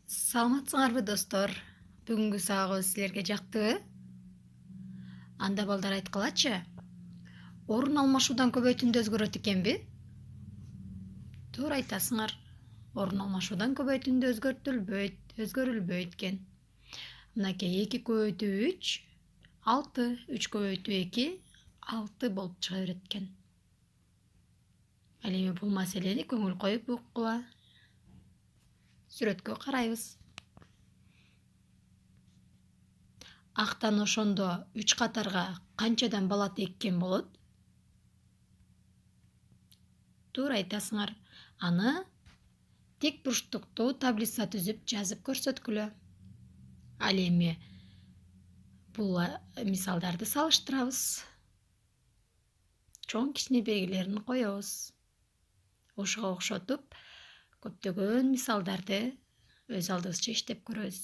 Саламатсыңарбы достор? Бүгүнкү сабагыбыз силерге жактыбы? Анда балдар айткылачы. Орун алмашуудан көбөйтүндө өзгөрөт экенби? Туура айтасыңар. Орун алмашуудан көбөйтүндө өзгөрүлбөйт экен. Мынакей 2 көбөйтүү 3 6, 3 көбөйтүү 2 6 болуп чыга берет экен. Ал эми бул маселени көңүл коюп уккула. Сүрөткө карайбыз. Актан ошондо 3 катарга канчадан бала теккен болот? Туура айтасыңар. Аны тек бурчтуктуу таблица түзүп жазып көрсөткүлө. Ал эми бул мисалдарды салыштырабыз. Чоң кичине белгилерин коебуз. Ошого окшотуп көптөгөн мисалдарды өз алдыбызча иштеп көрөбүз.